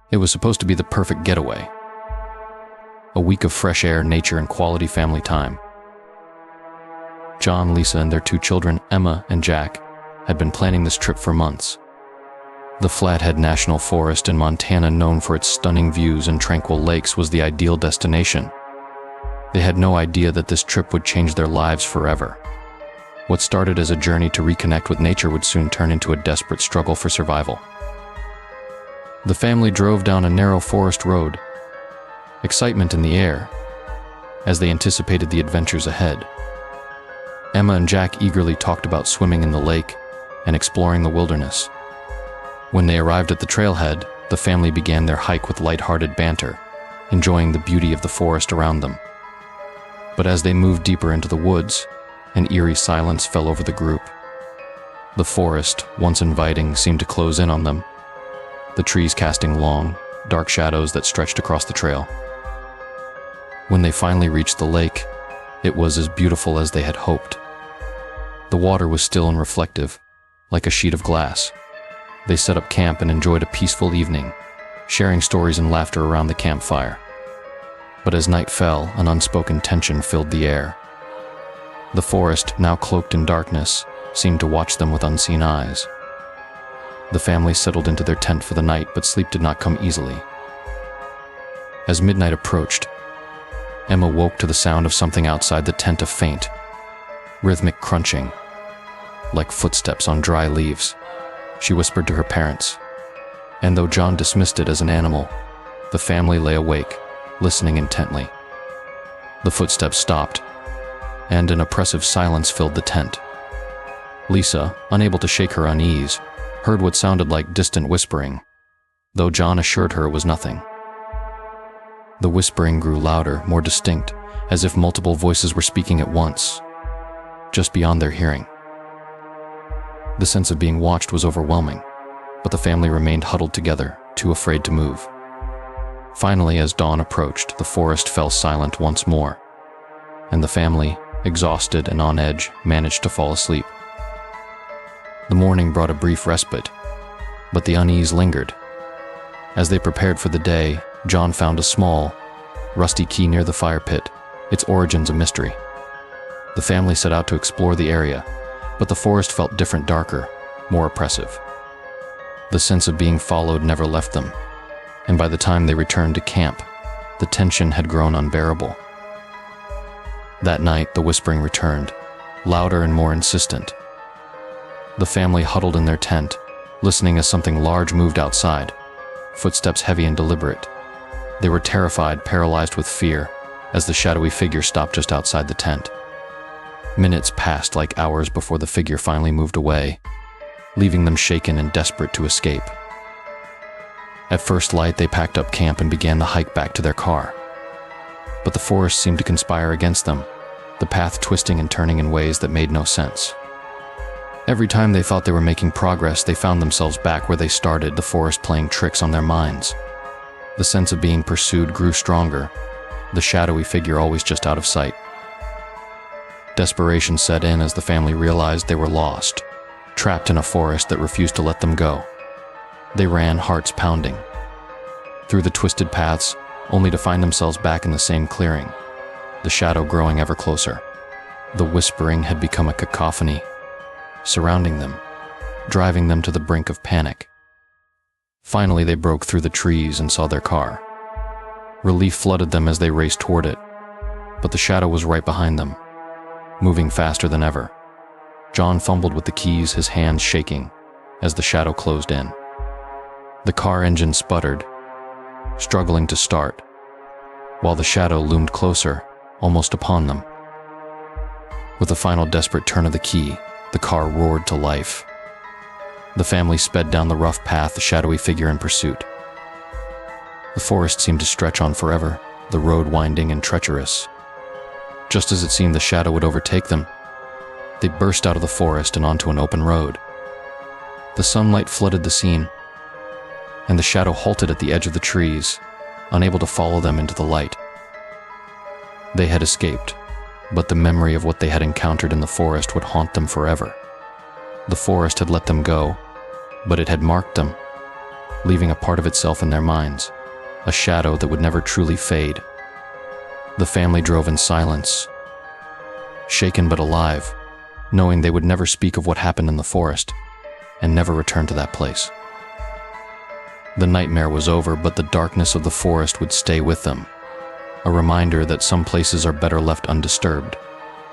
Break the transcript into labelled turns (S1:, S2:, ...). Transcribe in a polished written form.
S1: It was supposed to be the perfect getaway. A week of fresh air, nature, and quality family time. John, Lisa, and their 2 children, Emma and Jack, had been planning this trip for months. The Flathead National Forest in Montana, known for its stunning views and tranquil lakes, was the ideal destination. They had no idea that this trip would change their lives forever. What started as a journey to reconnect with nature would soon turn into a desperate struggle for survival. The family drove down a narrow forest road, excitement in the air, as they anticipated the adventures ahead. Emma and Jack eagerly talked about swimming in the lake and exploring the wilderness. When they arrived at the trailhead, the family began their hike with lighthearted banter, enjoying the beauty of the forest around them. But as they moved deeper into the woods, an eerie silence fell over the group. The forest, once inviting, seemed to close in on them, the trees casting long, dark shadows that stretched across the trail. When they finally reached the lake, it was as beautiful as they had hoped. The water was still and reflective, like a sheet of glass. They set up camp and enjoyed a peaceful evening, sharing stories and laughter around the campfire. But as night fell, an unspoken tension filled the air. The forest, now cloaked in darkness, seemed to watch them with unseen eyes. The family settled into their tent for the night, but sleep did not come easily. As midnight approached, Emma woke to the sound of something outside the tent, a faint, rhythmic crunching, like footsteps on dry leaves. She whispered to her parents, and though John dismissed it as an animal, the family lay awake, listening intently. The footsteps stopped, and an oppressive silence filled the tent. Lisa, unable to shake her unease, heard what sounded like distant whispering, though John assured her it was nothing. The whispering grew louder, more distinct, as if multiple voices were speaking at once, just beyond their hearing. The sense of being watched was overwhelming, but the family remained huddled together, too afraid to move. Finally, as dawn approached, the forest fell silent once more, and the family, exhausted and on edge, managed to fall asleep. The morning brought a brief respite, but the unease lingered. As they prepared for the day, John found a small, rusty key near the fire pit, its origins a mystery. The family set out to explore the area, but the forest felt different, darker, more oppressive. The sense of being followed never left them, and by the time they returned to camp, the tension had grown unbearable. That night, the whispering returned, louder and more insistent. The family huddled in their tent, listening as something large moved outside, footsteps heavy and deliberate. They were terrified, paralyzed with fear, as the shadowy figure stopped just outside the tent. Minutes passed like hours before the figure finally moved away, leaving them shaken and desperate to escape. At first light, they packed up camp and began the hike back to their car. But the forest seemed to conspire against them, the path twisting and turning in ways that made no sense. Every time they thought they were making progress, they found themselves back where they started, the forest playing tricks on their minds. The sense of being pursued grew stronger, the shadowy figure always just out of sight. Desperation set in as the family realized they were lost, trapped in a forest that refused to let them go. They ran, hearts pounding, through the twisted paths, only to find themselves back in the same clearing, the shadow growing ever closer. The whispering had become a cacophony, surrounding them, driving them to the brink of panic. Finally, they broke through the trees and saw their car. Relief flooded them as they raced toward it, but the shadow was right behind them, moving faster than ever. John fumbled with the keys, his hands shaking, as the shadow closed in. The car engine sputtered, struggling to start, while the shadow loomed closer, almost upon them. With a final desperate turn of the key, the car roared to life. The family sped down the rough path, the shadowy figure in pursuit. The forest seemed to stretch on forever, the road winding and treacherous. Just as it seemed the shadow would overtake them, they burst out of the forest and onto an open road. The sunlight flooded the scene, and the shadow halted at the edge of the trees, unable to follow them into the light. They had escaped, but the memory of what they had encountered in the forest would haunt them forever. The forest had let them go, but it had marked them, leaving a part of itself in their minds, a shadow that would never truly fade. The family drove in silence, shaken but alive, knowing they would never speak of what happened in the forest and never return to that place. The nightmare was over, but the darkness of the forest would stay with them, a reminder that some places are better left undisturbed.